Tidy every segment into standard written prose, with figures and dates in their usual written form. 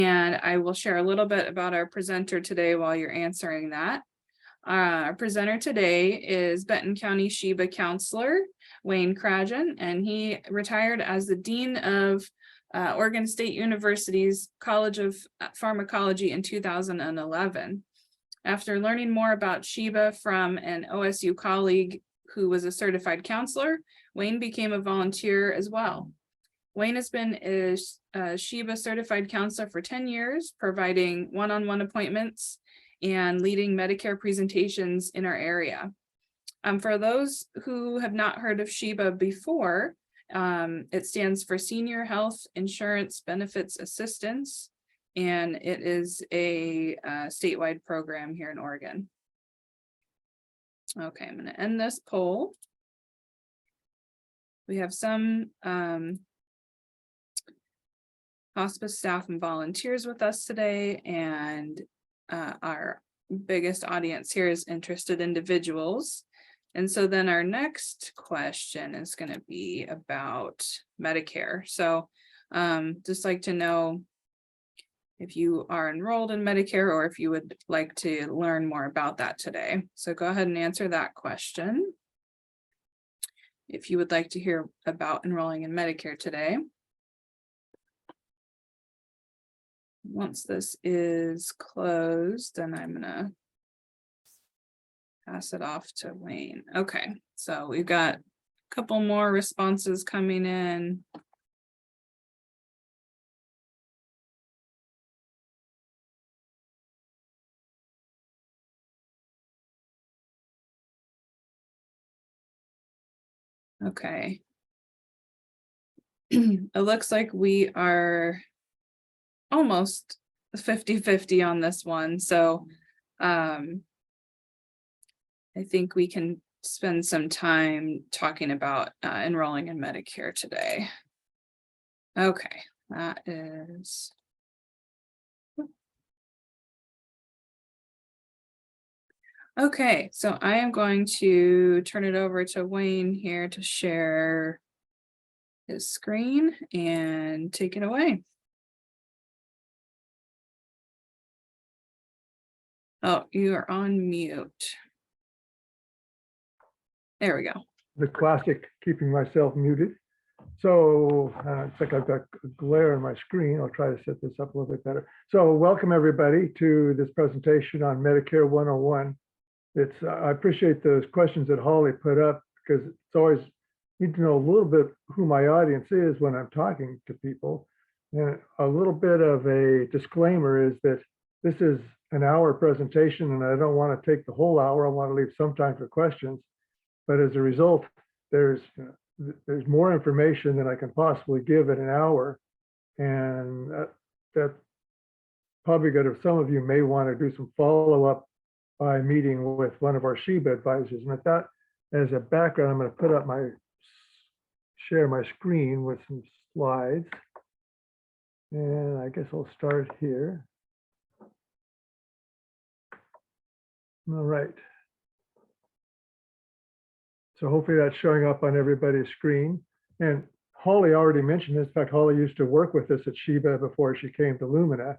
And I will share a little bit about our presenter today while you're answering that. Our presenter today is Benton County Sheba counselor, Wayne Cragen, and he retired as the Dean of Oregon State University's College of Pharmacology in 2011. After learning more about Sheba from an OSU colleague who was a certified counselor, Wayne became a volunteer as well. Wayne has been a Sheba certified counselor for 10 years, providing one-on-one appointments and leading Medicare presentations in our area. For those who have not heard of Sheba before, it stands for Senior Health Insurance Benefits Assistance, and it is a statewide program here in Oregon. Okay, I'm going to end this poll. We have some hospice staff and volunteers with us today, and our biggest audience here is interested individuals. And so then our next question is going to be about Medicare. So just like to know if you are enrolled in Medicare or if you would like to learn more about that today. So go ahead and answer that question if you would like to hear about enrolling in Medicare today. Once this is closed, then I'm going to pass it off to Wayne. Okay, so we've got a couple more responses coming in. Okay. It looks like we are almost 50-50 on this one. So I think we can spend some time talking about enrolling in Medicare today. Okay, that is. Okay, so I am going to turn it over to Wayne here to share his screen and take it away. Oh, you are on mute. There we go. The classic keeping myself muted. So it's like I've got a glare on my screen. I'll try to set this up a little bit better. So welcome everybody to this presentation on Medicare 101. I appreciate those questions that Holly put up, because it's always need to know a little bit who my audience is when I'm talking to people. And a little bit of a disclaimer is that this is an hour presentation and I don't want to take the whole hour. I want to leave some time for questions. But as a result, there's more information than I can possibly give in an hour. And that's probably good if some of you may want to do some follow-up by meeting with one of our Sheba advisors. And with that as a background, I'm going to put up share my screen with some slides. And I guess I'll start here. All right. So hopefully that's showing up on everybody's screen. And Holly already mentioned this. In fact, Holly used to work with us at Sheba before she came to Lumina.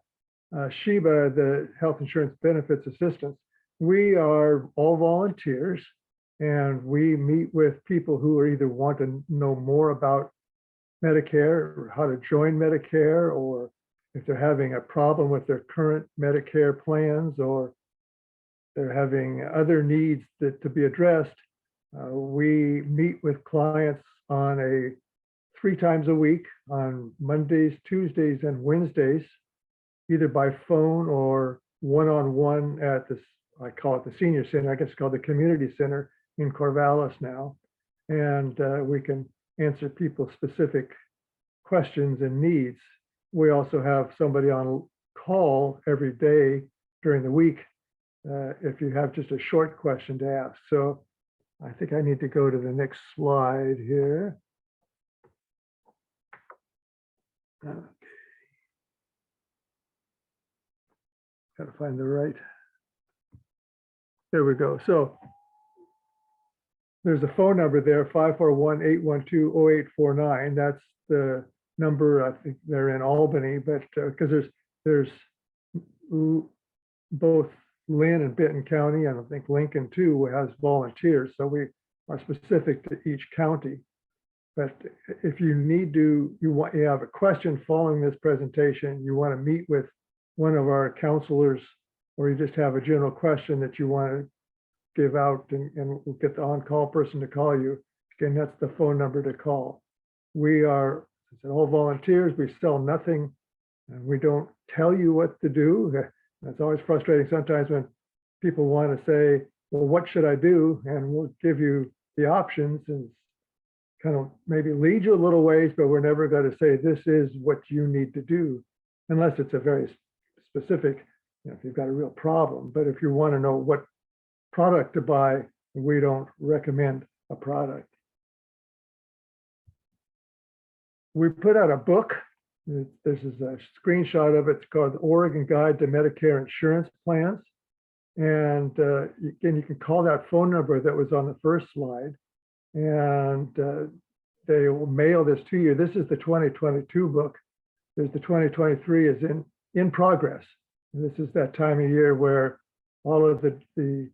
Sheba, the Health Insurance Benefits Assistance, we are all volunteers, and we meet with people who either want to know more about Medicare, or how to join Medicare, or if they're having a problem with their current Medicare plans, or they're having other needs to be addressed. We meet with clients on 3 times a week, on Mondays, Tuesdays, and Wednesdays, either by phone or one-on-one at this, I call it the senior center, I guess it's called the community center in Corvallis now. And we can answer people's specific questions and needs. We also have somebody on call every day during the week if you have just a short question to ask. So I think I need to go to the next slide here. Okay. Got to find the right. There we go. So there's a phone number there, 541-812-0849. That's the number. I think they're in Albany, but because there's there's both Linn and Benton County, and I think Lincoln too has volunteers. So we are specific to each county. But if you need to, you have a question following this presentation, you want to meet with one of our counselors, or you just have a general question that you want to give out, and we'll get the on-call person to call you. Again, that's the phone number to call. We are all volunteers. We sell nothing, and we don't tell you what to do. That's always frustrating sometimes when people want to say, well, what should I do? And we'll give you the options and kind of maybe lead you a little ways, but we're never going to say this is what you need to do, unless it's a very specific, if you've got a real problem. But if you want to know what product to buy, we don't recommend a product. We put out a book. This is a screenshot of it. It's called the Oregon Guide to Medicare Insurance Plans. And again, you can call that phone number that was on the first slide, and they will mail this to you. This is the 2022 book. There's the 2023 is in progress. And this is that time of year where all of the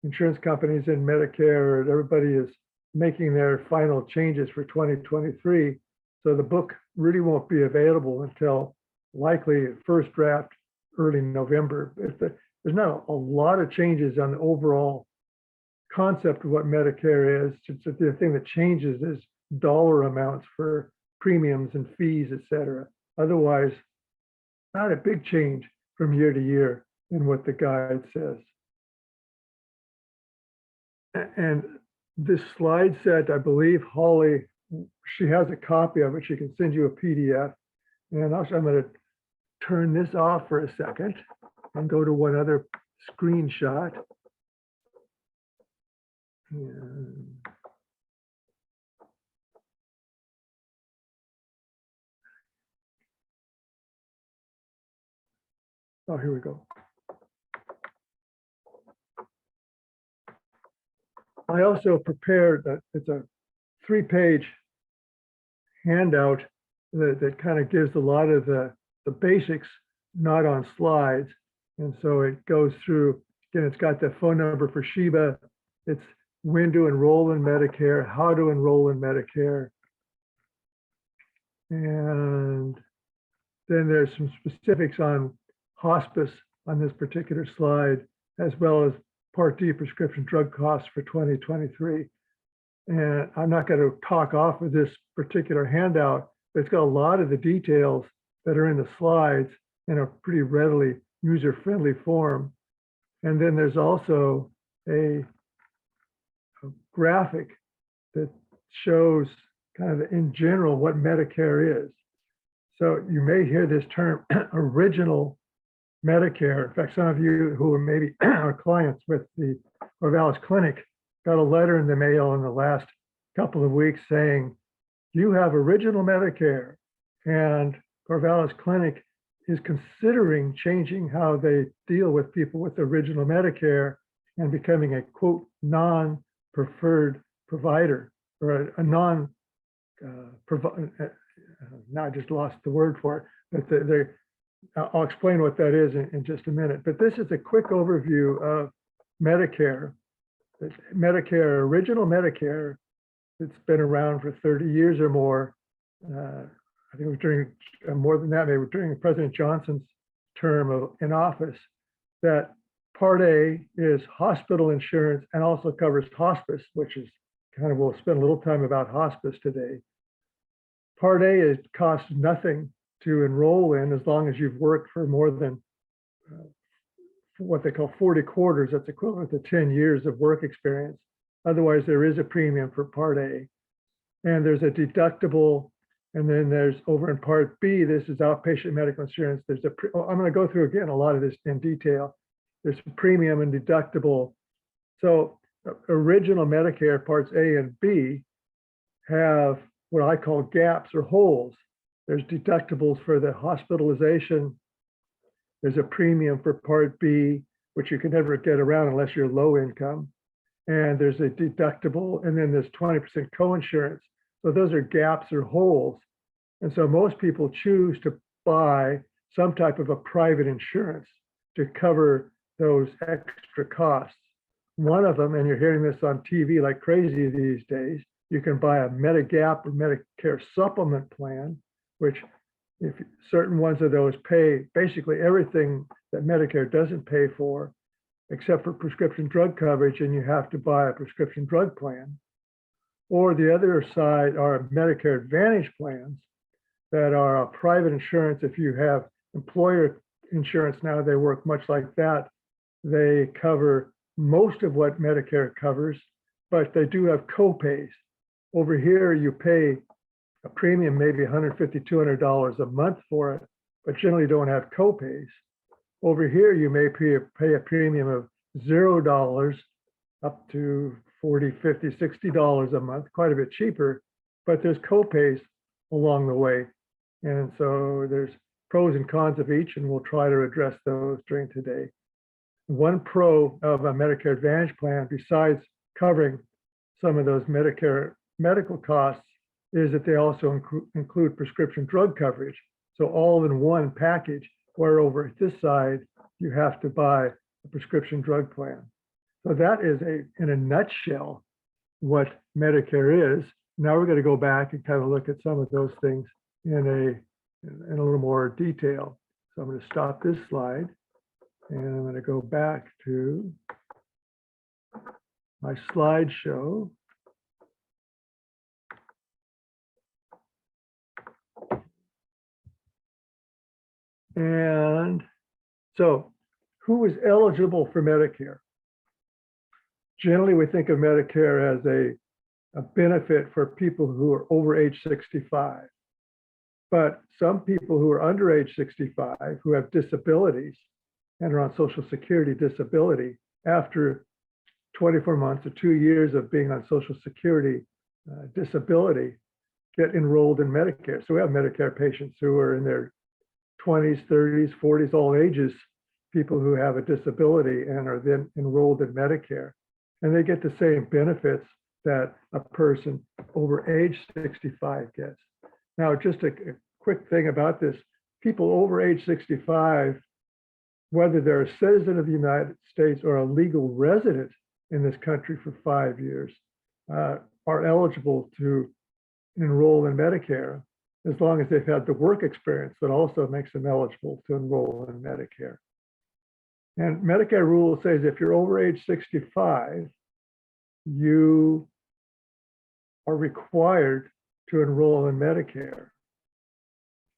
insurance companies in Medicare, everybody is making their final changes for 2023. So the book really won't be available until likely first draft early November. There's not a lot of changes on the overall concept of what Medicare is. The thing that changes is dollar amounts for premiums and fees, et cetera. Otherwise, not a big change from year to year in what the guide says. And this slide set, I believe Holly, she has a copy of it. She can send you a PDF. And also, I'm going to turn this off for a second and go to one other screenshot. And oh, here we go. I also prepared that it's a 3-page handout that kind of gives a lot of the basics, not on slides. And so it goes through, again, it's got the phone number for Sheba. It's when to enroll in Medicare, how to enroll in Medicare. And then there's some specifics on hospice on this particular slide, as well as Part D prescription drug costs for 2023. And I'm not going to talk off of this particular handout, but it's got a lot of the details that are in the slides in a pretty readily user-friendly form. And then there's also a graphic that shows kind of in general what Medicare is. So you may hear this term original Medicare. In fact, some of you who are maybe our clients with the Corvallis Clinic got a letter in the mail in the last couple of weeks saying, you have original Medicare, and Corvallis Clinic is considering changing how they deal with people with original Medicare and becoming a quote non-preferred provider, or a non now I just lost the word for it, but I'll explain what that is in just a minute. But this is a quick overview of Medicare. Medicare, original Medicare, it's been around for 30 years or more. I think it was during more than that, maybe during President Johnson's term in office, that Part A is hospital insurance and also covers hospice, which is kind of, we'll spend a little time about hospice today. Part A costs nothing to enroll in as long as you've worked for more than what they call 40 quarters. That's equivalent to 10 years of work experience. Otherwise, there is a premium for Part A. And there's a deductible. And then there's over in Part B, this is outpatient medical insurance. I'm going to go through again a lot of this in detail. There's premium and deductible. So original Medicare Parts A and B have what I call gaps or holes. There's deductibles for the hospitalization. There's a premium for Part B, which you can never get around unless you're low income. And there's a deductible, and then there's 20% coinsurance. So those are gaps or holes. And so most people choose to buy some type of a private insurance to cover those extra costs. One of them, and you're hearing this on TV like crazy these days, you can buy a Medigap or Medicare supplement plan, which if certain ones of those pay basically everything that Medicare doesn't pay for, except for prescription drug coverage, and you have to buy a prescription drug plan. Or the other side are Medicare Advantage plans that are a private insurance. If you have employer insurance now, they work much like that. They cover most of what Medicare covers, but they do have co-pays. Over here, you pay a premium, maybe $150, $200 a month for it, but generally don't have co-pays. Over here, you may pay a premium of $0 up to $40, $50, $60 a month, quite a bit cheaper, but there's co-pays along the way. And so there's pros and cons of each, and we'll try to address those during today. One pro of a Medicare Advantage plan, besides covering some of those Medicare medical costs, is that they also include prescription drug coverage. So all in one package, where over at this side, you have to buy a prescription drug plan. So that is in a nutshell, what Medicare is. Now we're going to go back and kind of look at some of those things in a little more detail. So I'm going to stop this slide and I'm going to go back to my slideshow. And so who is eligible for Medicare? Generally, we think of Medicare as a benefit for people who are over age 65. But some people who are under age 65 who have disabilities and are on Social Security disability, after 24 months or 2 years of being on Social Security disability, get enrolled in Medicare. So we have Medicare patients who are in their 20s, 30s, 40s, all ages, people who have a disability and are then enrolled in Medicare. And they get the same benefits that a person over age 65 gets. Now, just a quick thing about this, people over age 65, whether they're a citizen of the United States or a legal resident in this country for 5 years, are eligible to enroll in Medicare, as long as they've had the work experience that also makes them eligible to enroll in Medicare. And Medicare rule says if you're over age 65, you are required to enroll in Medicare.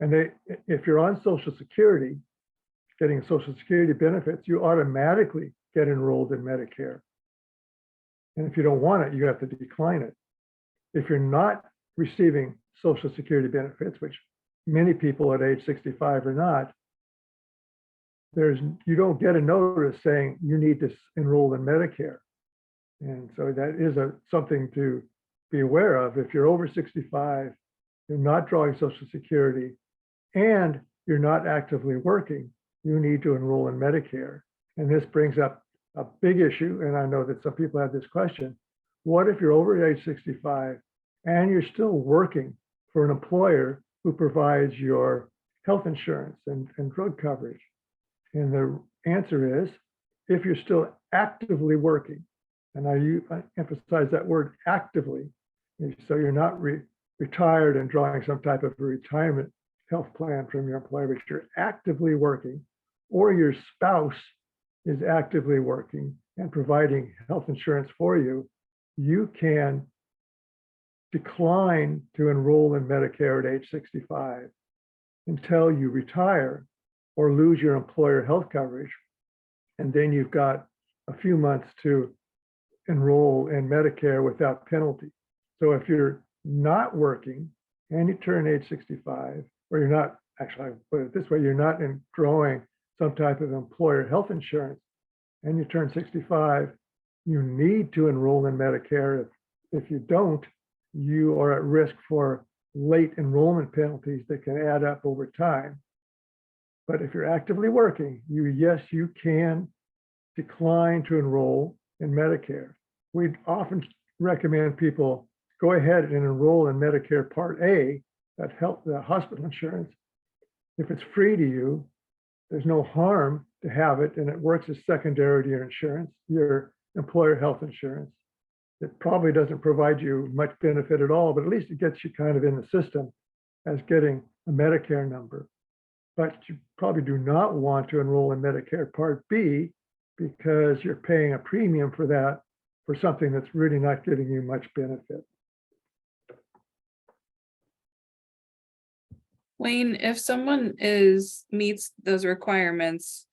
And if you're on Social Security, getting Social Security benefits, you automatically get enrolled in Medicare. And if you don't want it, you have to decline it. If you're not receiving Social Security benefits, which many people at age 65 are not, you don't get a notice saying you need to enroll in Medicare. And so that is something to be aware of. If you're over 65, you're not drawing Social Security, and you're not actively working, you need to enroll in Medicare. And this brings up a big issue, and I know that some people have this question. What if you're over age 65 and you're still working for an employer who provides your health insurance and drug coverage? And the answer is, if you're still actively working, and I emphasize that word actively, so you're not retired and drawing some type of a retirement health plan from your employer, but you're actively working, or your spouse is actively working and providing health insurance for you, you can decline to enroll in Medicare at age 65 until you retire or lose your employer health coverage. And then you've got a few months to enroll in Medicare without penalty. So if you're not working and you turn age 65, or you're not, actually, I put it this way, you're not drawing some type of employer health insurance, and you turn 65, you need to enroll in Medicare. If you don't, you are at risk for late enrollment penalties that can add up over time. But if you're actively working, yes, you can decline to enroll in Medicare. We often recommend people go ahead and enroll in Medicare Part A, the hospital insurance, If it's free to you, there's no harm to have it, and it works as secondary to your insurance, your employer health insurance. It probably doesn't provide you much benefit at all, but at least it gets you kind of in the system as getting a Medicare number. But you probably do not want to enroll in Medicare Part B because you're paying a premium for that for something that's really not giving you much benefit. Wayne, if someone meets those requirements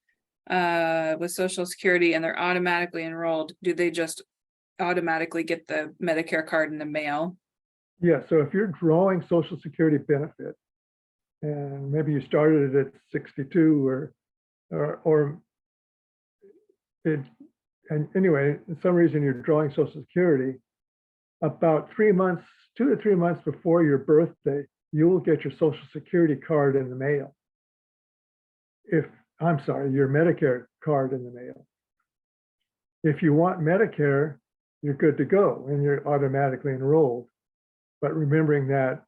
with Social Security and they're automatically enrolled, do they just automatically get the Medicare card in the mail? Yeah, so if you're drawing Social Security benefit, and maybe you started it at 62 and anyway, for some reason you're drawing Social Security, about 3 months, 2 to 3 months before your birthday, you will get your Social Security card in the mail. Your Medicare card in the mail. If you want Medicare, you're good to go and you're automatically enrolled. But remembering that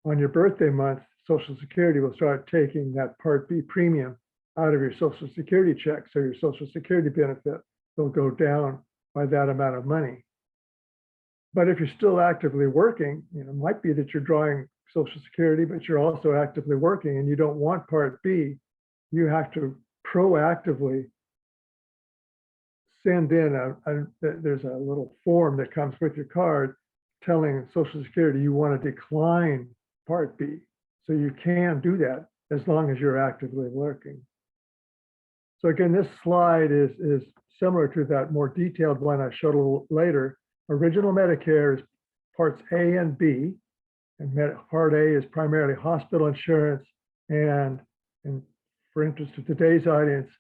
on your birthday month, Social Security will start taking that Part B premium out of your Social Security check. So your Social Security benefit will go down by that amount of money. But if you're still actively working, it might be that you're drawing Social Security, but you're also actively working and you don't want Part B, you have to proactively send in there's a little form that comes with your card telling Social Security you want to decline Part B. So you can do that as long as you're actively working. So again, this slide is similar to that more detailed one I showed a little later. Original Medicare is parts A and B, and Part A is primarily hospital insurance and for interest of today's audience,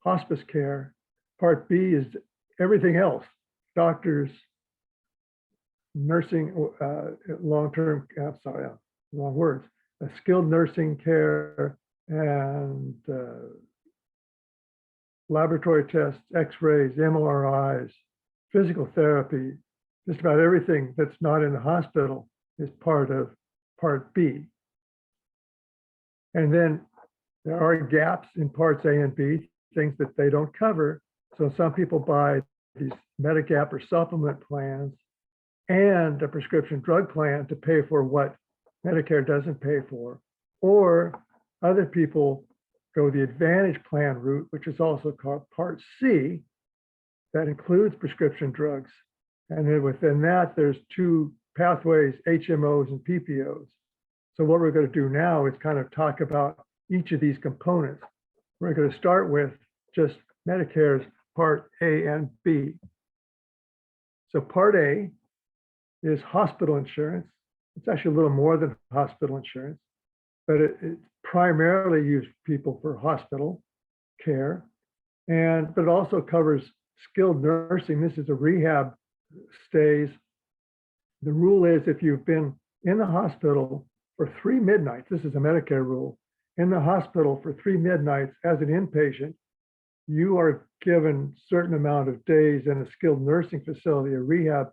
hospice care. Part B is everything else, doctors, nursing, skilled nursing care and laboratory tests, x-rays, MRIs, physical therapy, just about everything that's not in the hospital is part of Part B. And then there are gaps in parts A and B, things that they don't cover. So some people buy these Medigap or supplement plans and a prescription drug plan to pay for what Medicare doesn't pay for. Or other people go the Advantage plan route, which is also called Part C, that includes prescription drugs. And then within that, there's two pathways, HMOs and PPOs. So what we're going to do now is kind of talk about each of these components. We're going to start with just Medicare's Part A and B. So Part A is hospital insurance. It's actually a little more than hospital insurance, but it primarily used people for hospital care, but it also covers skilled nursing. This is a rehab stays. The rule is if you've been in the hospital for 3 midnights, this is a Medicare rule, in the hospital for 3 midnights as an inpatient, you are given a certain amount of days in a skilled nursing facility, a rehab,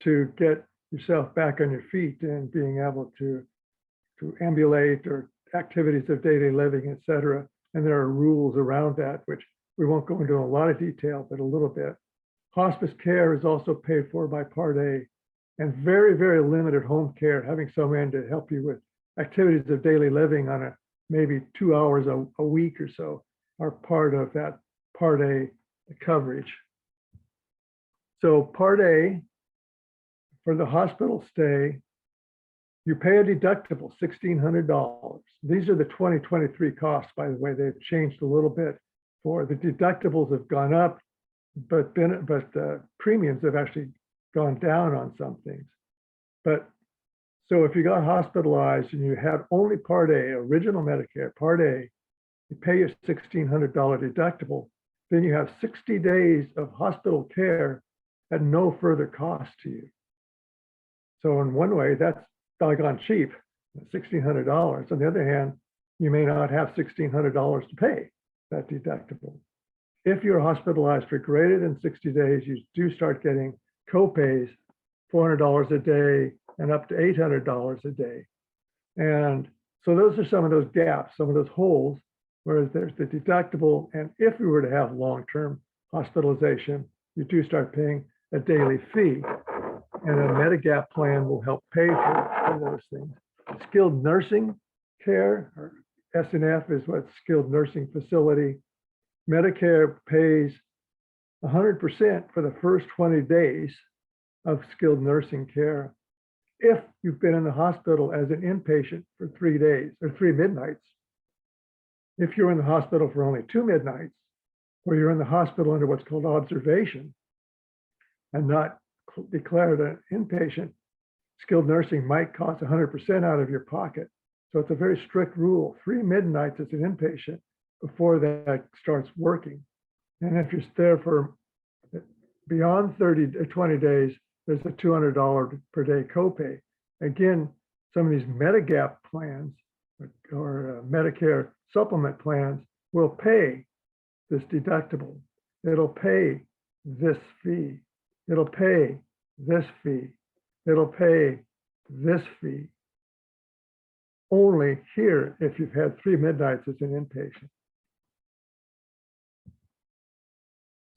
to get yourself back on your feet and being able to ambulate or activities of daily living, et cetera. And there are rules around that, which we won't go into a lot of detail, but a little bit. Hospice care is also paid for by Part A, and very, very limited home care, having someone to help you with activities of daily living on a maybe 2 hours a week or so are part of that Part A coverage. So Part A, for the hospital stay, you pay a deductible, $1,600. These are the 2023 costs, by the way. They've changed a little bit. For the deductibles have gone up, but premiums have actually gone down on some things. But so if you got hospitalized and you had only Part A, original Medicare, Part A, you pay your $1,600 deductible, then you have 60 days of hospital care at no further cost to you. So in one way, that's doggone cheap, $1,600. On the other hand, you may not have $1,600 to pay that deductible. If you're hospitalized for greater than 60 days, you do start getting co-pays, $400 a day and up to $800 a day. And So those are some of those gaps, some of those holes, whereas there's the deductible. And if we were to have long-term hospitalization, you do start paying a daily fee. And a Medigap plan will help pay for those things. Skilled nursing care, or SNF is what skilled nursing facility. Medicare pays 100% for the first 20 days of skilled nursing care if you've been in the hospital as an inpatient for 3 days or 3 midnights. If you're in the hospital for only 2 midnights, or you're in the hospital under what's called observation and not declared an inpatient, skilled nursing might cost 100% out of your pocket. So it's a very strict rule, 3 midnights as an inpatient before that starts working. And if you're there for beyond 30 or 20 days, there's a $200 per day copay. Again, some of these Medigap plans or Medicare supplement plans will pay this deductible. It'll pay this fee. It'll pay this fee. It'll pay this fee. Only here if you've had 3 midnights as an inpatient.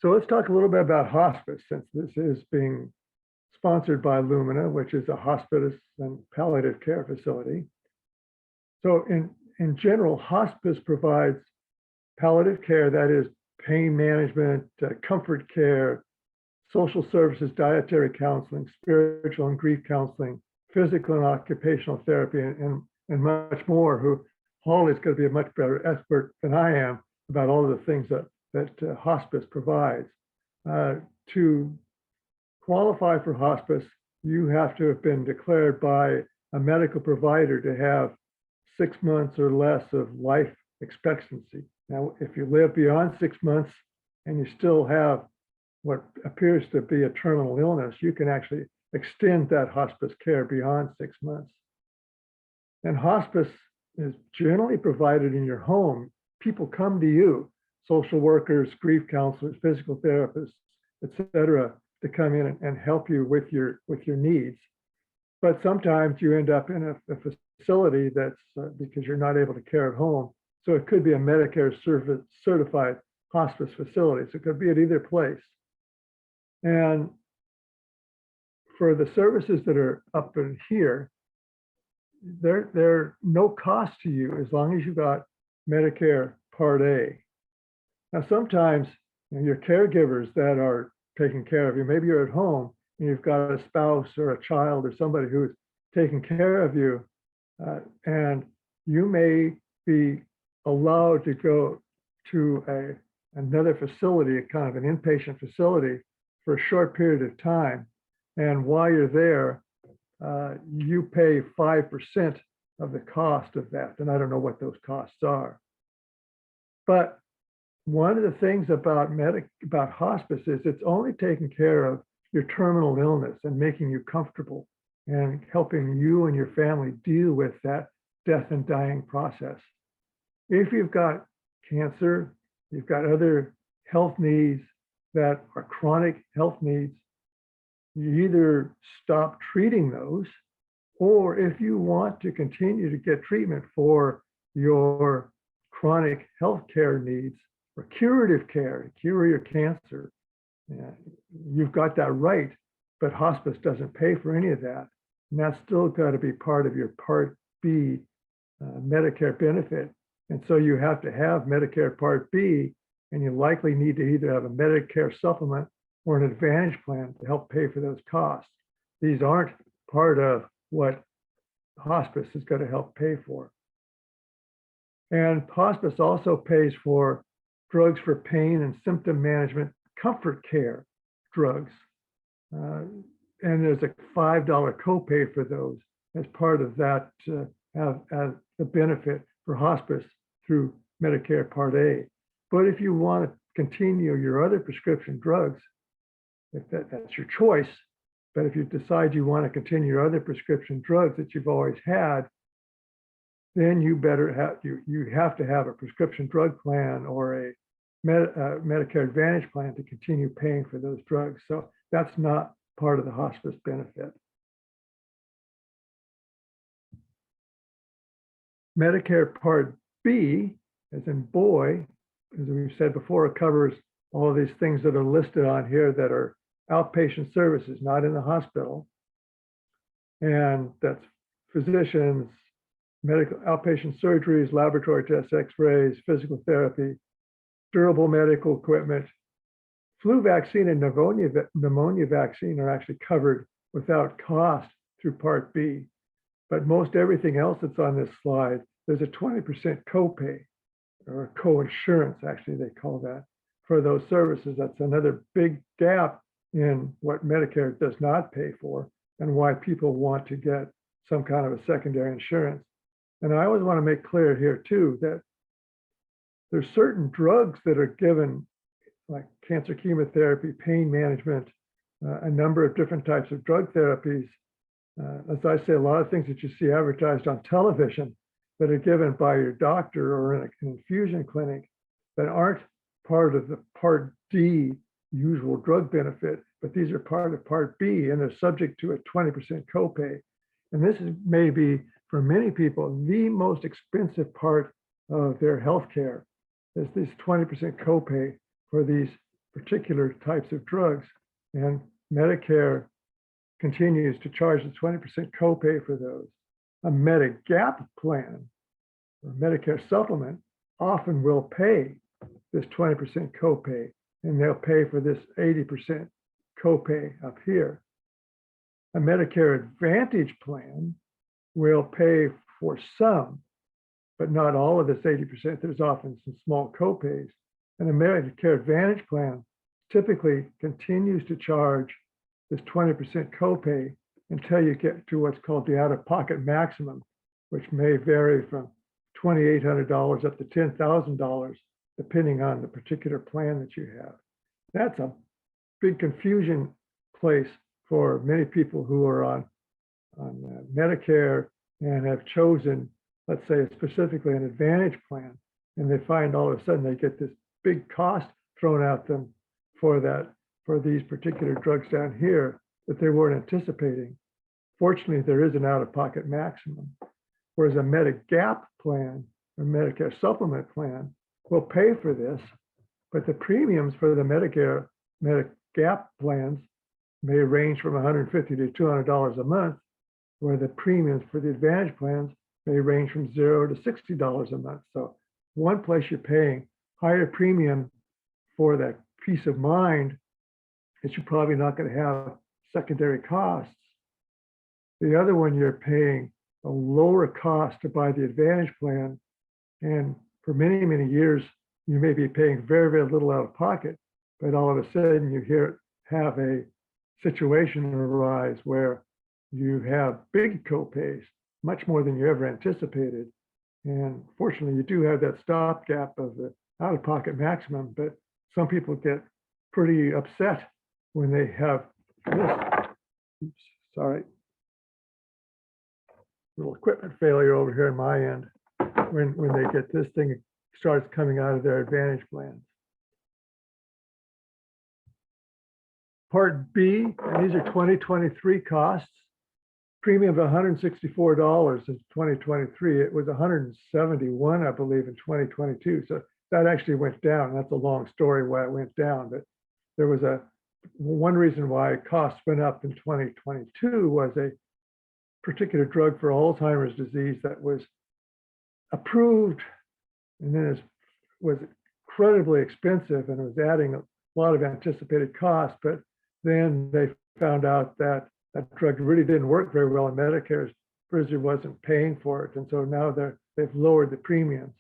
So let's talk a little bit about hospice, since this is being sponsored by Lumina, which is a hospice and palliative care facility. So in general, hospice provides palliative care, that is pain management, comfort care, social services, dietary counseling, spiritual and grief counseling, physical and occupational therapy, and much more. Who Holly's going to be a much better expert than I am about all of the things that hospice provides. To qualify for hospice, you have to have been declared by a medical provider to have 6 months or less of life expectancy. Now, if you live beyond 6 months and you still have what appears to be a terminal illness, you can actually extend that hospice care beyond 6 months. And hospice is generally provided in your home. People come to you, social workers, grief counselors, physical therapists, etc., to come in and help you with your needs. But sometimes you end up in a facility that's because you're not able to care at home. So it could be a Medicare certified hospice facility. So it could be at either place. And for the services that are up in here, they're no cost to you as long as you got Medicare Part A. Now, sometimes your caregivers that are taking care of you, maybe you're at home and you've got a spouse or a child or somebody who's taking care of you, and you may be allowed to go to another facility, a kind of an inpatient facility, for a short period of time. And while you're there, you pay 5% of the cost of that. And I don't know what those costs are. But one of the things about hospice is it's only taking care of your terminal illness and making you comfortable and helping you and your family deal with that death and dying process. If you've got cancer, you've got other health needs that are chronic health needs, you either stop treating those, or if you want to continue to get treatment for your chronic health care needs or curative care, cure your cancer, you've got that right, but hospice doesn't pay for any of that. And that's still got to be part of your Part B Medicare benefit. And so you have to have Medicare Part B, and you likely need to either have a Medicare supplement or an Advantage plan to help pay for those costs. These aren't part of what hospice is going to help pay for. And hospice also pays for drugs for pain and symptom management, comfort care drugs. And there's a $5 copay for those as part of that, as the benefit for hospice through Medicare Part A. But if you want to continue your other prescription drugs, if that's your choice, but if you decide you want to continue your other prescription drugs that you've always had, then you have to have a prescription drug plan or a Medicare Advantage plan to continue paying for those drugs. So that's not part of the hospice benefit. Medicare Part B, as in boy, as we've said before, it covers all of these things that are listed on here that are outpatient services, not in the hospital. And that's physicians, medical outpatient surgeries, laboratory tests, x-rays, physical therapy, durable medical equipment. Flu vaccine and pneumonia vaccine are actually covered without cost through Part B. But most everything else that's on this slide, there's a 20% copay, or co-insurance, actually they call that, for those services. That's another big gap in what Medicare does not pay for and why people want to get some kind of a secondary insurance. And I always want to make clear here too that there's certain drugs that are given, like cancer chemotherapy, pain management, a number of different types of drug therapies. As I say, a lot of things that you see advertised on television that are given by your doctor or in an infusion clinic that aren't part of the Part D usual drug benefit, but these are part of Part B and they're subject to a 20% copay. And this is maybe for many people the most expensive part of their health care is this 20% copay for these particular types of drugs. And Medicare continues to charge the 20% copay for those. A Medigap plan or Medicare supplement often will pay this 20% copay, and they'll pay for this 80% copay up here. A Medicare Advantage plan will pay for some, but not all of this 80%. There's often some small copays. And a Medicare Advantage plan typically continues to charge this 20% copay until you get to what's called the out-of-pocket maximum, which may vary from $2,800 up to $10,000, depending on the particular plan that you have. That's a big confusion place for many people who are on Medicare and have chosen, let's say, specifically an Advantage plan, and they find all of a sudden they get this big cost thrown at them for these particular drugs down here that they weren't anticipating. Fortunately, there is an out-of-pocket maximum, whereas a Medigap plan or Medicare supplement plan will pay for this, but the premiums for the Medigap plans may range from $150 to $200 a month, where the premiums for the Advantage plans may range from $0 to $60 a month. So one place you're paying higher premium for that peace of mind that you're probably not going to have secondary costs. The other one, you're paying a lower cost to buy the Advantage plan. And for many, many years, you may be paying very, very little out of pocket, but all of a sudden you have a situation arise where you have big copays, much more than you ever anticipated. And fortunately, you do have that stopgap of the out-of-pocket maximum, but some people get pretty upset when they have this. Oops, sorry. Little equipment failure over here on my end when they get this thing starts coming out of their Advantage plans. Part B, and these are 2023 costs. Premium of $164 in 2023. It was $171, I believe, in 2022. So that actually went down. That's a long story why it went down. But there was one reason why costs went up in 2022 was a particular drug for Alzheimer's disease that was approved and then was incredibly expensive and it was adding a lot of anticipated costs. But then they found out that that drug really didn't work very well and Medicare wasn't paying for it. And so now they've lowered the premiums.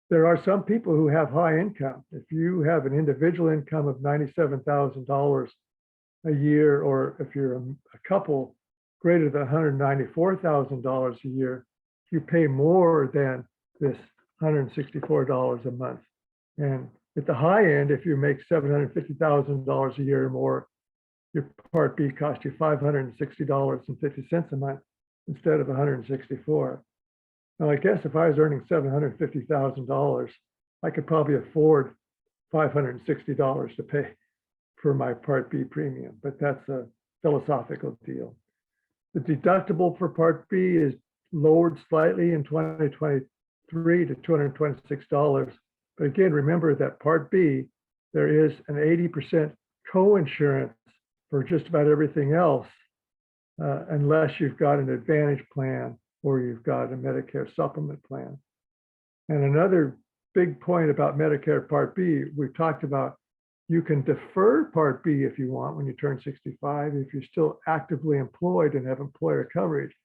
There are some people who have high income. If you have an individual income of $97,000 a year, or if you're a couple greater than $194,000 a year, you pay more than this $164 a month. And at the high end, if you make $750,000 a year or more, your Part B costs you $560.50 a month instead of $164. Now, I guess if I was earning $750,000, I could probably afford $560 to pay for my Part B premium, but that's a philosophical deal. The deductible for Part B is lowered slightly in 2023 to $226. But again, remember that Part B, there is an 80% co-insurance for just about everything else, unless you've got an Advantage plan or you've got a Medicare supplement plan. And another big point about Medicare Part B, we've talked about, you can defer Part B if you want when you turn 65, if you're still actively employed and have employer coverage.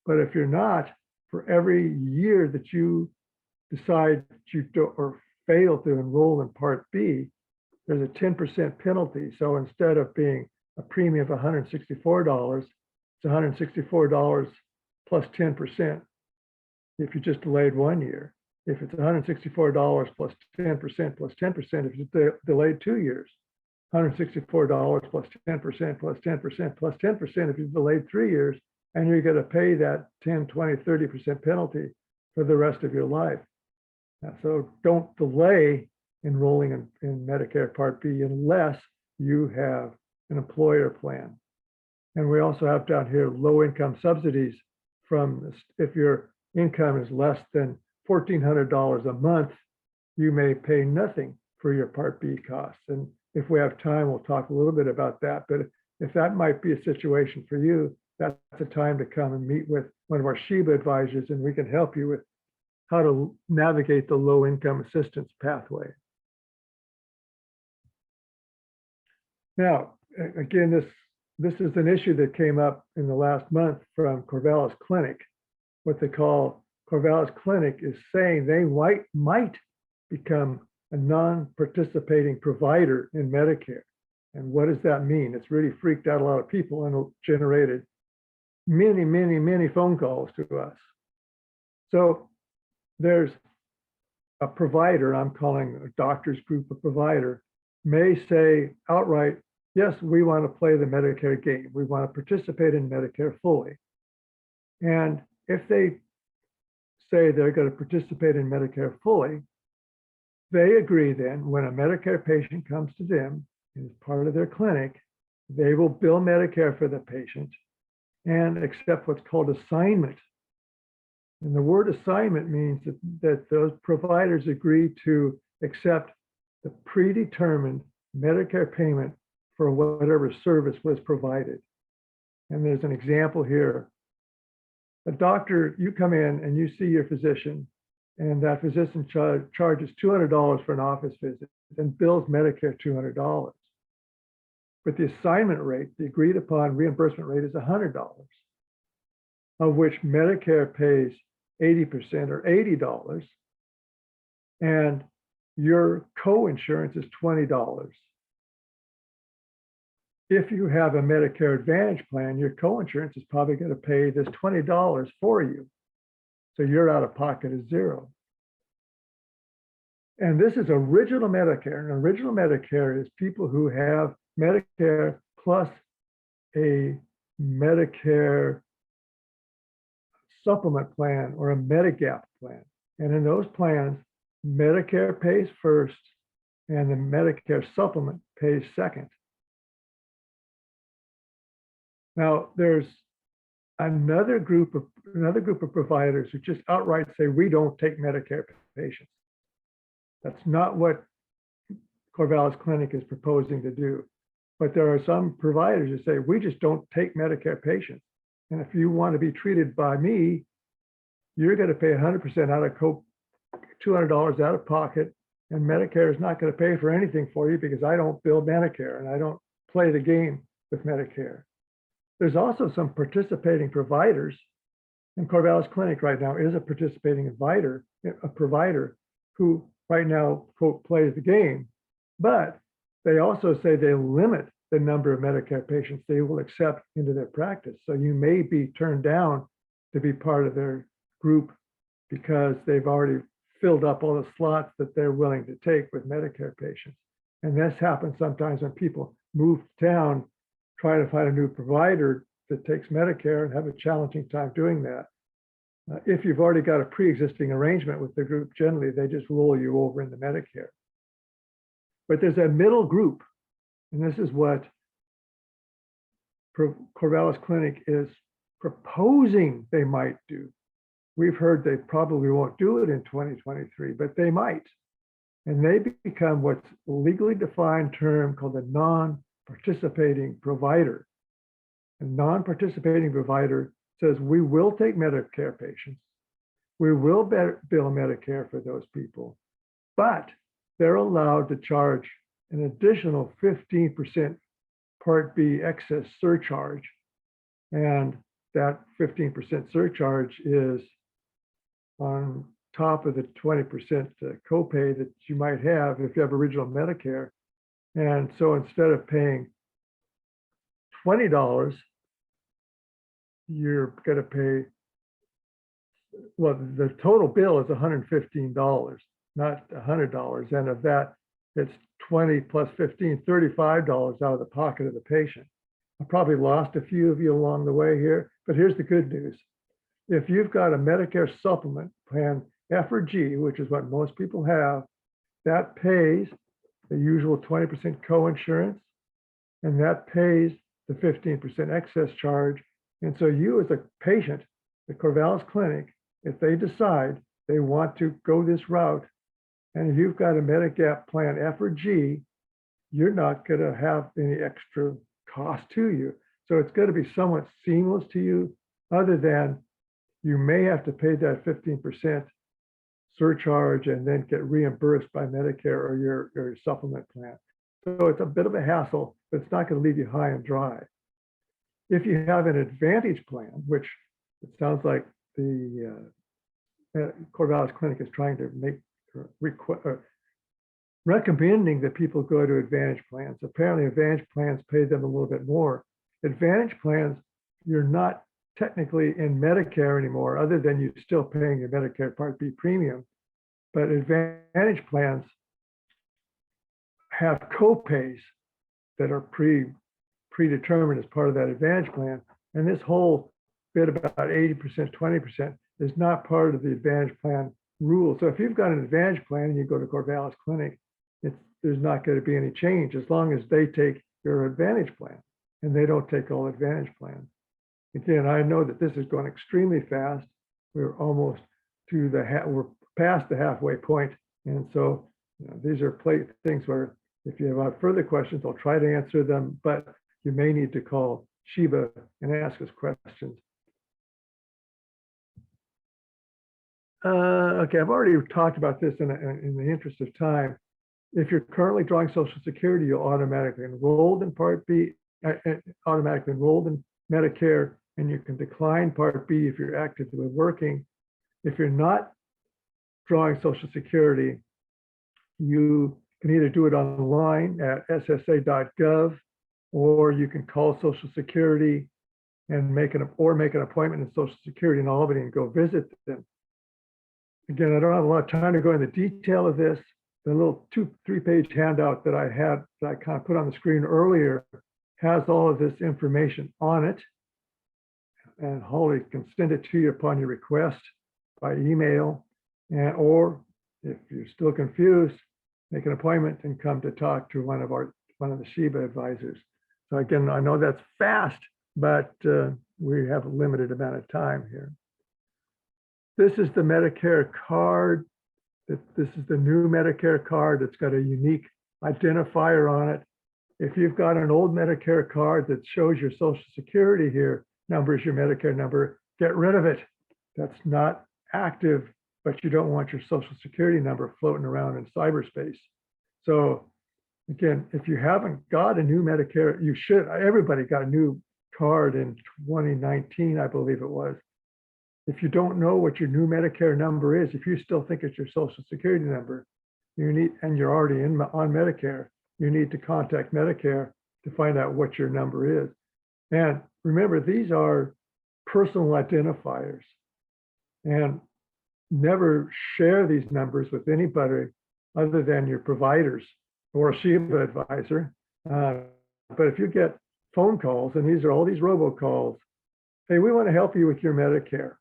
But if you're not, for every year that you decide you do, or fail to enroll in Part B, there's a 10% penalty. So instead of being a premium of $164, it's $164 plus 10% if you just delayed 1 year. If it's $164 plus 10% plus 10% if you delayed 2 years, $164 plus 10% plus 10% plus 10% if you delayed 3 years, and you're going to pay that 10, 20, 30% penalty for the rest of your life. So don't delay enrolling in Medicare Part B unless you have an employer plan. And we also have down here low income subsidies from this. If your income is less than $1,400 a month, you may pay nothing for your Part B costs. And if we have time, we'll talk a little bit about that. But if that might be a situation for you, that's the time to come and meet with one of our SHIBA advisors, and we can help you with how to navigate the low income assistance pathway. Now, again, this is an issue that came up in the last month from Corvallis Clinic. What they call Corvallis Clinic is saying they might become a non-participating provider in Medicare. And what does that mean? It's really freaked out a lot of people and generated many phone calls to us. So there's a provider, I'm calling a doctor's group a provider, may say outright, yes, we want to play the Medicare game. We want to participate in Medicare fully. And if they say they're going to participate in Medicare fully, they agree then when a Medicare patient comes to them as part of their clinic, they will bill Medicare for the patient and accept what's called assignment. And the word assignment means that those providers agree to accept the predetermined Medicare payment for whatever service was provided. And there's an example here. A doctor, you come in and you see your physician, and that physician charges $200 for an office visit and bills Medicare $200. But the assignment rate, the agreed upon reimbursement rate, is $100, of which Medicare pays 80% or $80, and your co-insurance is $20. If you have a Medicare Advantage plan, your co-insurance is probably going to pay this $20 for you. So you're out of pocket is $0. And this is original Medicare. And original Medicare is people who have Medicare plus a Medicare supplement plan or a Medigap plan. And in those plans, Medicare pays first and the Medicare supplement pays second. Now, there's another group of providers who just outright say, we don't take Medicare patients. That's not what Corvallis Clinic is proposing to do. But there are some providers who say, we just don't take Medicare patients. And if you want to be treated by me, you're going to pay 100% out of $200 out of pocket, and Medicare is not going to pay for anything for you because I don't bill Medicare and I don't play the game with Medicare. There's also some participating providers, and Corvallis Clinic right now is a participating provider who right now, quote, plays the game, but they also say they limit the number of Medicare patients they will accept into their practice. So you may be turned down to be part of their group because they've already filled up all the slots that they're willing to take with Medicare patients. And this happens sometimes when people move to town, try to find a new provider that takes Medicare and have a challenging time doing that. If you've already got a pre-existing arrangement with the group, generally they just roll you over into Medicare. But there's a middle group, and this is what Corvallis Clinic is proposing they might do. we've heard they probably won't do it in 2023, but they might. And they become what's a legally defined term called a non-participating provider. A non-participating provider says we will take Medicare patients. We will bill Medicare for those people, but they're allowed to charge an additional 15% Part B excess surcharge. And that 15% surcharge is on top of the 20% copay that you might have if you have original Medicare. And so instead of paying $20, you're going to pay, well, the total bill is $115, not $100. And of that, it's 20 plus 15, $35 out of the pocket of the patient. I probably lost a few of you along the way here, but here's the good news. If you've got a Medicare supplement plan F or G, which is what most people have, that pays the usual 20% co-insurance, and that pays the 15% excess charge. And so you as a patient, the Corvallis Clinic, if they decide they want to go this route, and if you've got a Medigap plan F or G, you're not going to have any extra cost to you. So it's going to be somewhat seamless to you, other than you may have to pay that 15% surcharge and then get reimbursed by Medicare or your supplement plan. So it's a bit of a hassle, but it's not going to leave you high and dry. If you have an Advantage plan, which it sounds like the Corvallis Clinic is trying to make recommending that people go to Advantage plans. Apparently Advantage plans pay them a little bit more. Advantage plans, you're not technically in Medicare anymore, other than you're still paying your Medicare Part B premium. But Advantage plans have copays that are predetermined as part of that Advantage plan. And this whole bit about 80%, 20% is not part of the Advantage plan rule. So if you've got an Advantage plan and you go to Corvallis Clinic, there's not going to be any change as long as they take your Advantage plan, and they don't take all Advantage plans. Again, I know that this is going extremely fast. We're almost to we're past the halfway point. And so these are things where if you have further questions, I'll try to answer them, but you may need to call Sheba and ask us questions. Okay, I've already talked about this in the interest of time. If you're currently drawing Social Security, you'll automatically enrolled in Part B, automatically enrolled in Medicare, and you can decline Part B if you're actively working. If you're not drawing Social Security, you can either do it online at ssa.gov, or you can call Social Security and make an appointment in Social Security in Albany and go visit them. Again, I don't have a lot of time to go into detail of this. The little 2-3 page handout that I kind of put on the screen earlier has all of this information on it. And Holly can send it to you upon your request by email, or if you're still confused, make an appointment and come to talk to one of the Sheba advisors. So again, I know that's fast, but we have a limited amount of time here. This is the Medicare card. This is the new Medicare card. It's got a unique identifier on it. If you've got an old Medicare card that shows your Social Security number is your Medicare number, get rid of it. That's not active, but you don't want your Social Security number floating around in cyberspace. So again, if you haven't got a new Medicare, you should. Everybody got a new card in 2019, I believe it was. If you don't know what your new Medicare number is, if you still think it's your Social Security number, and you're already on Medicare, you need to contact Medicare to find out what your number is. And remember, these are personal identifiers, and never share these numbers with anybody other than your providers or a Sheba advisor. But if you get phone calls, and these are all these robocalls, hey, we want to help you with your Medicare.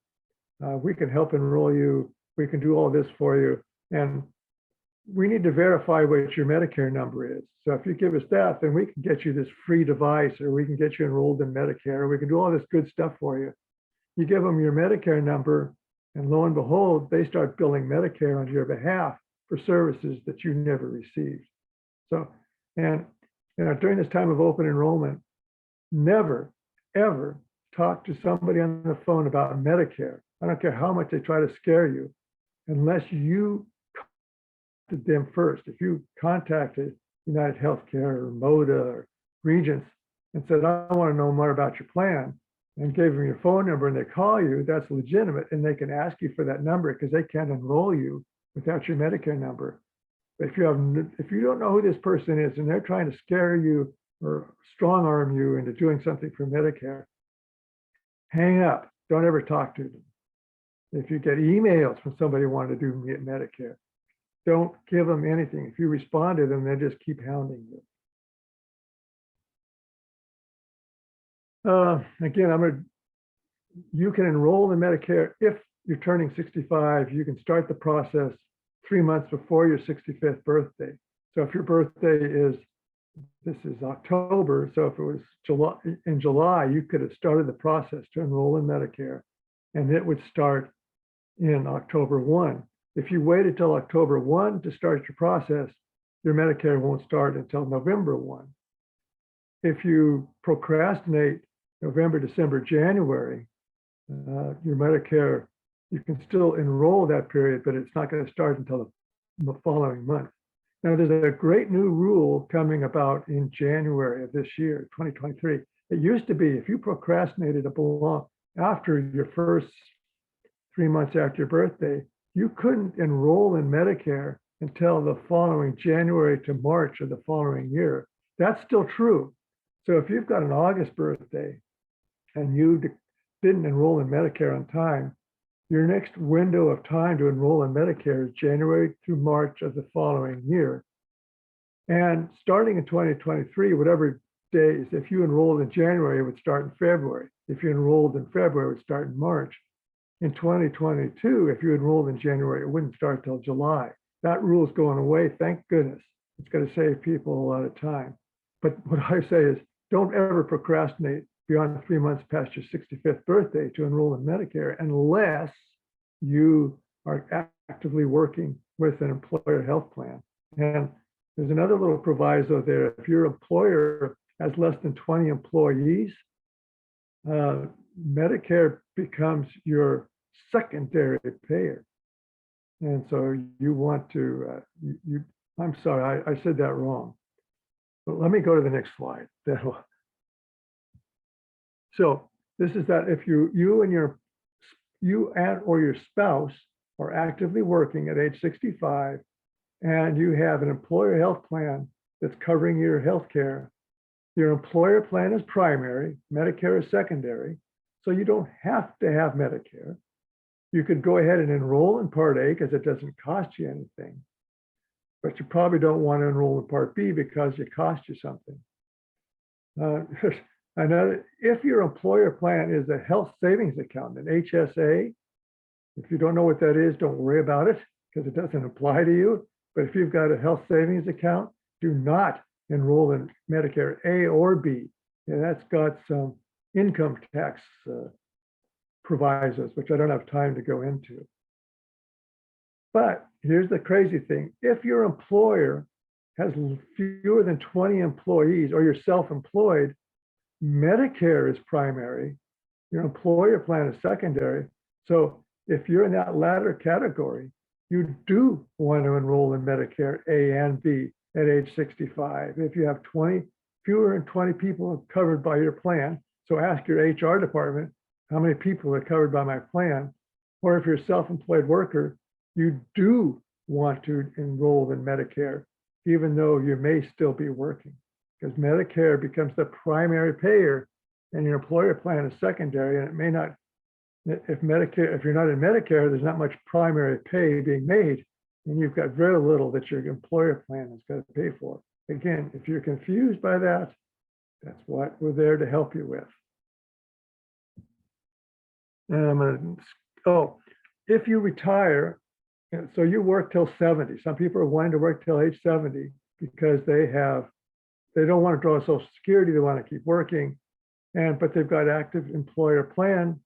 We can help enroll you. We can do all this for you. And we need to verify what your Medicare number is. So if you give us that, then we can get you this free device, or we can get you enrolled in Medicare, or we can do all this good stuff for you. You give them your Medicare number, And lo and behold, they start billing Medicare on your behalf for services that you never received. So, and during this time of open enrollment, never, ever talk to somebody on the phone about Medicare. I don't care how much they try to scare you, unless you contacted them first. If you contacted United Healthcare or MODA or Regents and said, I want to know more about your plan, and gave them your phone number and they call you, that's legitimate, and they can ask you for that number because they can't enroll you without your Medicare number. But if you don't know who this person is and they're trying to scare you or strong arm you into doing something for Medicare, hang up. Don't ever talk to them. If you get emails from somebody wanting to do Medicare, don't give them anything. If you respond to them, they just keep hounding you. Again, you can enroll in Medicare if you're turning 65. You can start the process 3 months before your 65th birthday. So if your birthday is, this is October, so if it was in July, you could have started the process to enroll in Medicare, and it would start in October 1. If you waited till October 1 to start your process, your Medicare won't start until November 1. If you procrastinate November, December, January, your Medicare, you can still enroll that period, but it's not going to start until the following month. Now, there's a great new rule coming about in January of this year, 2023. It used to be if you procrastinated after your first 3 months after your birthday, you couldn't enroll in Medicare until the following January to March of the following year. That's still true. So if you've got an August birthday and you didn't enroll in Medicare on time, your next window of time to enroll in Medicare is January through March of the following year. And starting in 2023, whatever days, if you enrolled in January, it would start in February. If you enrolled in February, it would start in March. In 2022, if you enrolled in January, it wouldn't start till July. That rule is going away, thank goodness. It's going to save people a lot of time. But what I say is, don't ever procrastinate beyond 3 months past your 65th birthday to enroll in Medicare unless you are actively working with an employer health plan. And there's another little proviso there. If your employer has less than 20 employees, Medicare becomes your secondary payer. And so you want to, I'm sorry, I said that wrong. But let me go to the next slide. So this is that if you or your spouse are actively working at age 65 and you have an employer health plan that's covering your health care, your employer plan is primary, Medicare is secondary, so you don't have to have Medicare. You could go ahead and enroll in Part A because it doesn't cost you anything, but you probably don't want to enroll in Part B because it costs you something. Another, if your employer plan is a health savings account, an HSA, if you don't know what that is, don't worry about it because it doesn't apply to you. But if you've got a health savings account, do not enroll in Medicare A or B. And that's got some income tax provisos, which I don't have time to go into. But here's the crazy thing. If your employer has fewer than 20 employees or you're self-employed, Medicare is primary, your employer plan is secondary. So if you're in that latter category, you do want to enroll in Medicare A and B at age 65. If you have fewer than 20 people covered by your plan, so ask your HR department, how many people are covered by my plan? Or if you're a self-employed worker, you do want to enroll in Medicare, even though you may still be working. Because Medicare becomes the primary payer and your employer plan is secondary, and it may not, if you're not in Medicare, there's not much primary pay being made, and you've got very little that your employer plan is going to pay for. Again, if you're confused by that, that's what we're there to help you with. And I'm going to, if you retire, so you work till 70. Some people are wanting to work till age 70 because they don't want to draw Social Security, they want to keep working, but they've got active employer plan.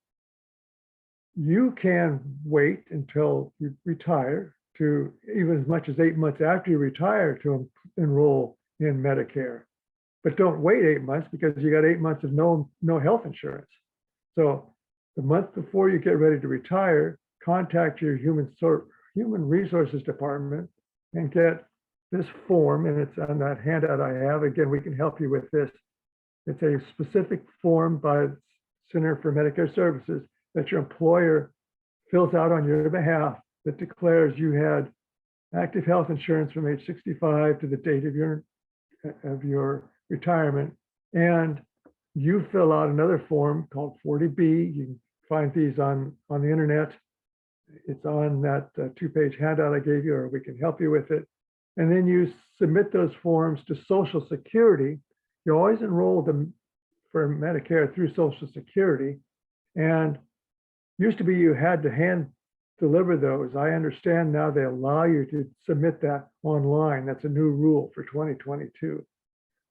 you can wait until you retire to even as much as 8 months after you retire to enroll in Medicare. But don't wait 8 months because you got 8 months of no health insurance. So the month before you get ready to retire, contact your human resources department and get this form, and it's on that handout I have. Again, we can help you with this. It's a specific form by Center for Medicare Services that your employer fills out on your behalf that declares you had active health insurance from age 65 to the date of your retirement. And you fill out another form called 40B. You can find these on the internet. It's on that 2-page handout I gave you, or we can help you with it. And then you submit those forms to Social Security. You always enroll them for Medicare through Social Security. And used to be you had to hand deliver those. I understand now they allow you to submit that online. That's a new rule for 2022.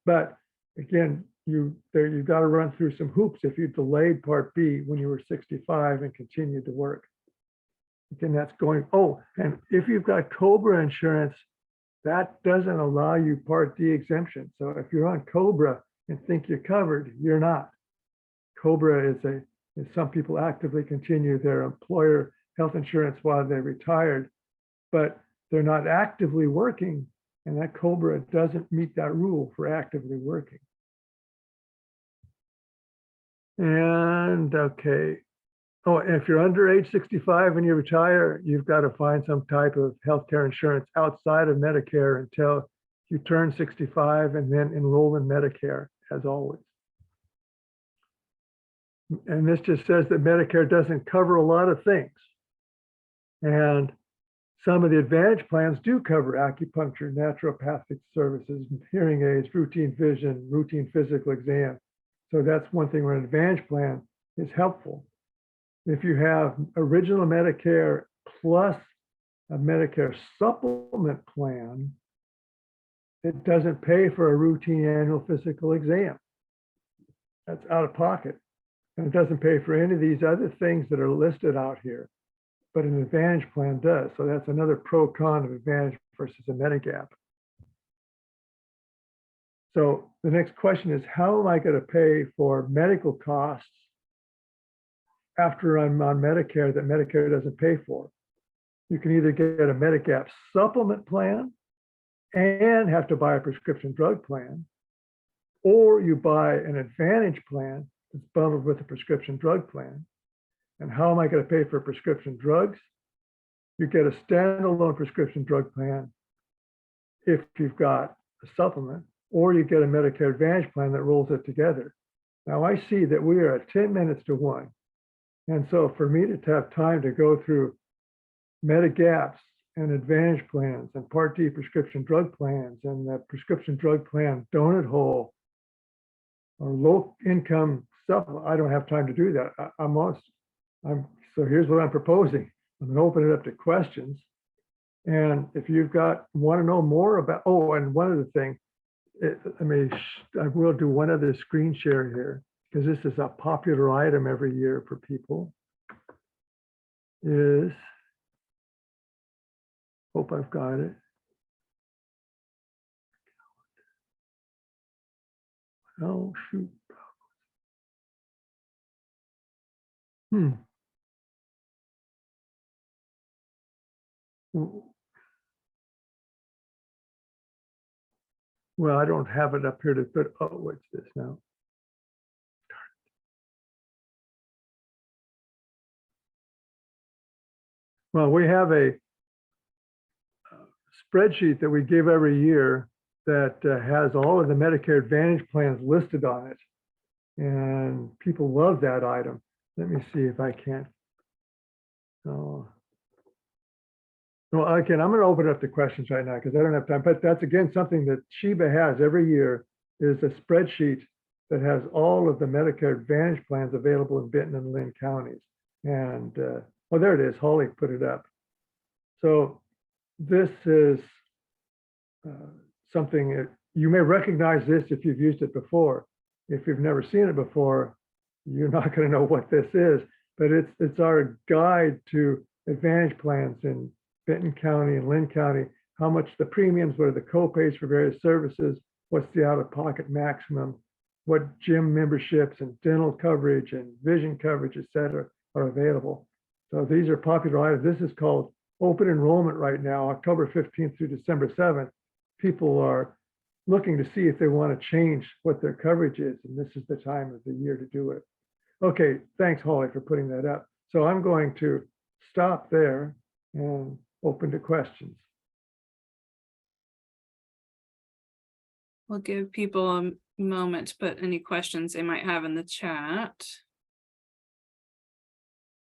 But again, you've got to run through some hoops if you delayed Part B when you were 65 and continued to work. Again, that's going, oh, and if you've got COBRA insurance, that doesn't allow you Part D exemption. So if you're on COBRA and think you're covered, you're not. COBRA is some people actively continue their employer health insurance while they're retired, but they're not actively working, and that COBRA doesn't meet that rule for actively working. And okay. Oh, and if you're under age 65 and you retire, you've got to find some type of healthcare insurance outside of Medicare until you turn 65 and then enroll in Medicare, as always. And this just says that Medicare doesn't cover a lot of things. And some of the Advantage plans do cover acupuncture, naturopathic services, hearing aids, routine vision, routine physical exam. So that's one thing where an Advantage plan is helpful. If you have original Medicare plus a Medicare supplement plan, it doesn't pay for a routine annual physical exam. That's out of pocket. And it doesn't pay for any of these other things that are listed out here, but an Advantage plan does. So that's another pro-con of Advantage versus a Medigap. So the next question is, how am I going to pay for medical costs after I'm on Medicare that Medicare doesn't pay for? You can either get a Medigap supplement plan and have to buy a prescription drug plan, or you buy an Advantage plan that's bundled with a prescription drug plan. And how am I going to pay for prescription drugs? You get a standalone prescription drug plan if you've got a supplement, or you get a Medicare Advantage plan that rolls it together. Now I see that we are at 10 minutes to 1. And so for me to have time to go through Medigaps and Advantage plans and Part D prescription drug plans and the prescription drug plan donut hole or low income stuff, I don't have time to do that. So here's what I'm proposing. I'm going to open it up to questions. And if you've want to know more about, oh, and one other thing, I will do one other screen share here, because this is a popular item every year for people, is, hope I've got it. Oh, shoot. Well, I don't have it up here to put, oh, what's this now? Well, we have a spreadsheet that we give every year that has all of the Medicare Advantage plans listed on it. And people love that item. Let me see if I can. Oh. Well, again, I'm going to open it up to questions right now because I don't have time. But that's, again, something that Sheba has every year, is a spreadsheet that has all of the Medicare Advantage plans available in Benton and Linn counties. And, oh, there it is. Holly put it up. So this is something you may recognize this if you've used it before. If you've never seen it before, you're not going to know what this is. but it's our guide to Advantage plans in Benton County and Linn County, how much the premiums, what are the co-pays for various services, what's the out-of-pocket maximum, what gym memberships and dental coverage and vision coverage, et cetera, are available. So these are popular items. This is called open enrollment right now, October 15th through December 7th. People are looking to see if they want to change what their coverage is, and this is the time of the year to do it. Okay, thanks, Holly, for putting that up. So I'm going to stop there and open to questions. We'll give people a moment to put any questions they might have in the chat.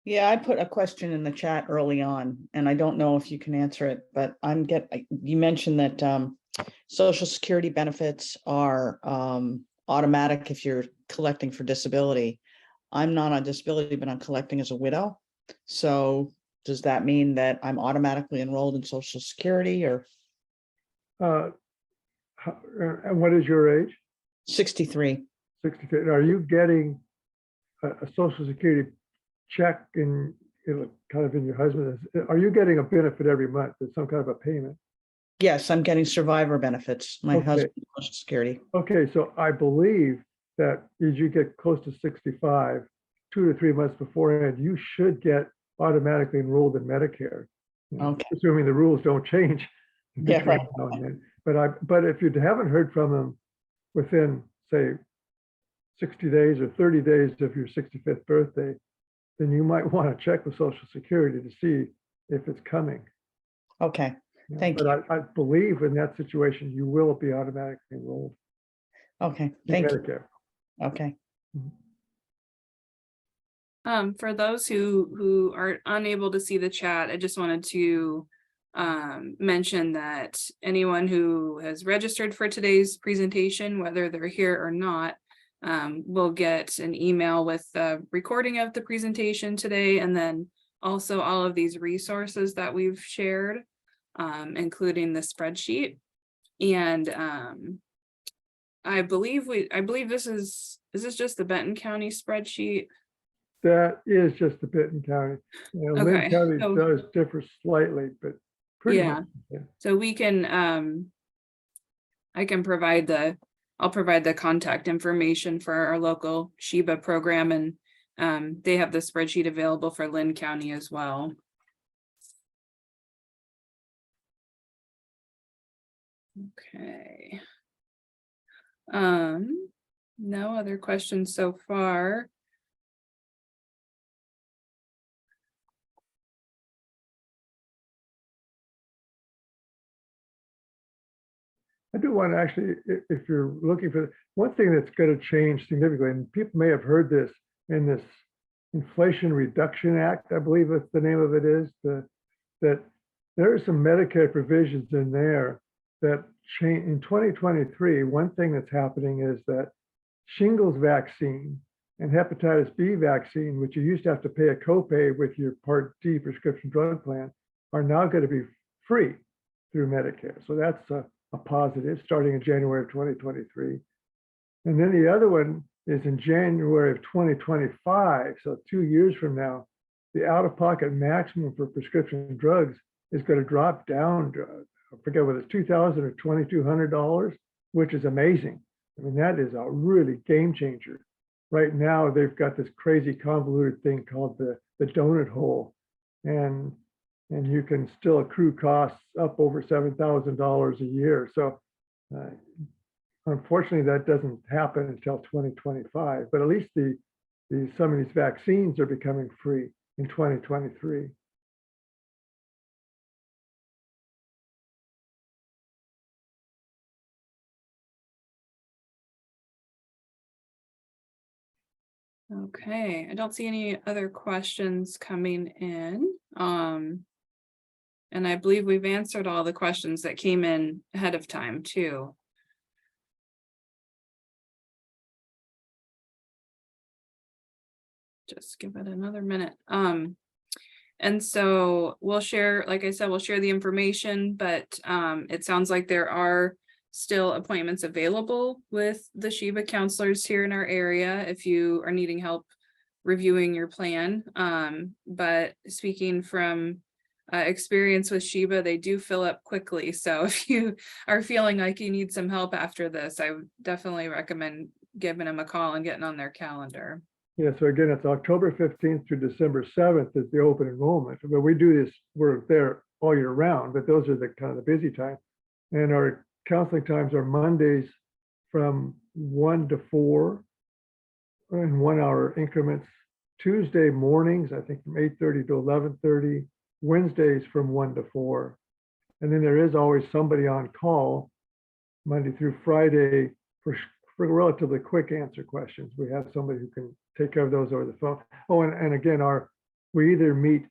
Yeah, I put a question in the chat early on, and I don't know if you can answer it, but you mentioned that Social Security benefits are automatic if you're collecting for disability. I'm not on disability, but I'm collecting as a widow. So does that mean that I'm automatically enrolled in Social Security, or? And what is your age? 63. 63. Are you getting a Social Security check in kind of in your husband? Are you getting a benefit every month? There's some kind of a payment? Yes, I'm getting survivor benefits. My Okay. husband, Social Security. Okay, so I believe that as you get close to 65, 2 to 3 months beforehand, you should get automatically enrolled in Medicare. Okay. Assuming the rules don't change. Yeah, right. now and then. But if you haven't heard from them within, say, 60 days or 30 days of your 65th birthday, then you might want to check with Social Security to see if it's coming. Okay, thank you. But I believe in that situation, you will be automatically enrolled. Okay, in thank you. Medicare. Okay. For those who are unable to see the chat, I just wanted to mention that anyone who has registered for today's presentation, whether they're here or not, will get an email with the recording of the presentation today, and then also all of these resources that we've shared, including the spreadsheet. And I believe is this just the Benton County spreadsheet? That is just the Benton County. Linn Okay, County so- does differ slightly, but pretty Yeah. much. Yeah. So we can, I'll provide the contact information for our local SHIBA program, and they have the spreadsheet available for Linn County as well. Okay. No other questions so far. I do want to actually, if you're looking for, one thing that's going to change significantly, and people may have heard this in this Inflation Reduction Act, I believe that's the name of it is, that there are some Medicare provisions in there that change in 2023. One thing that's happening is that shingles vaccine and hepatitis B vaccine, which you used to have to pay a copay with your Part D prescription drug plan, are now going to be free through Medicare. So that's a positive starting in January of 2023. And then the other one is in January of 2025. So 2 years from now, the out-of-pocket maximum for prescription drugs is going to drop down to, I forget whether it's $2,000 or $2,200, which is amazing. I mean, that is a really game changer. Right now, they've got this crazy convoluted thing called the donut hole. And you can still accrue costs up over $7,000 a year. So unfortunately, that doesn't happen until 2025, but at least some of these vaccines are becoming free in 2023. Okay, I don't see any other questions coming in. And I believe we've answered all the questions that came in ahead of time too. Just give it another minute. And so we'll share, like I said, we'll share the information, but it sounds like there are still appointments available with the SHIBA counselors here in our area if you are needing help reviewing your plan. But speaking from experience with Sheba, they do fill up quickly. So if you are feeling like you need some help after this, I would definitely recommend giving them a call and getting on their calendar. Yeah, so again, it's October 15th through December 7th is the open enrollment. But we do this, we're there all year round, but those are the kind of the busy time. And our counseling times are Mondays from 1 to 4 in 1 hour increments. Tuesday mornings, I think from 8:30 to 11:30. Wednesdays from 1 to 4. And then there is always somebody on call Monday through Friday for relatively quick answer questions. We have somebody who can take care of those over the phone. Oh, and again, we either meet,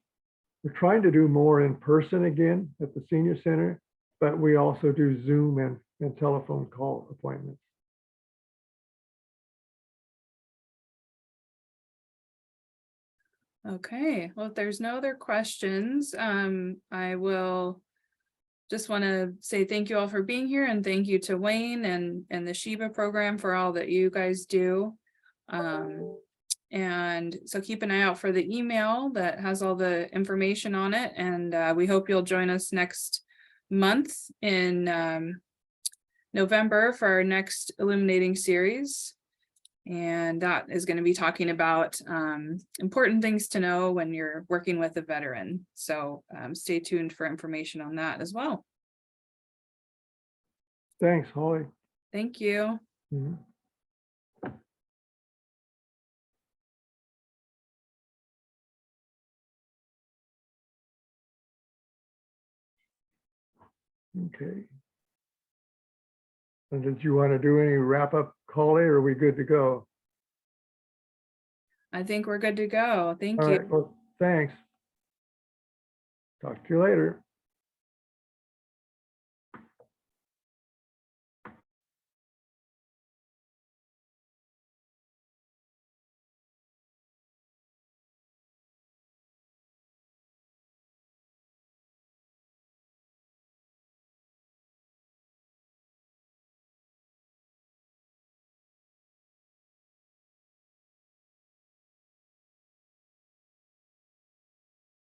we're trying to do more in person again at the senior center, but we also do Zoom and telephone call appointments. Okay, well, if there's no other questions, I will just want to say thank you all for being here, and thank you to Wayne and the Sheba program for all that you guys do. And so keep an eye out for the email that has all the information on it, and we hope you'll join us next month in November for our next Illuminating series. And that is going to be talking about important things to know when you're working with a veteran. So stay tuned for information on that as well. Thanks, Holly. Thank you. Mhm. Okay. And did you want to do any wrap up, Holly, or are we good to go? I think we're good to go. Thank All you. right, well, thanks. Talk to you later.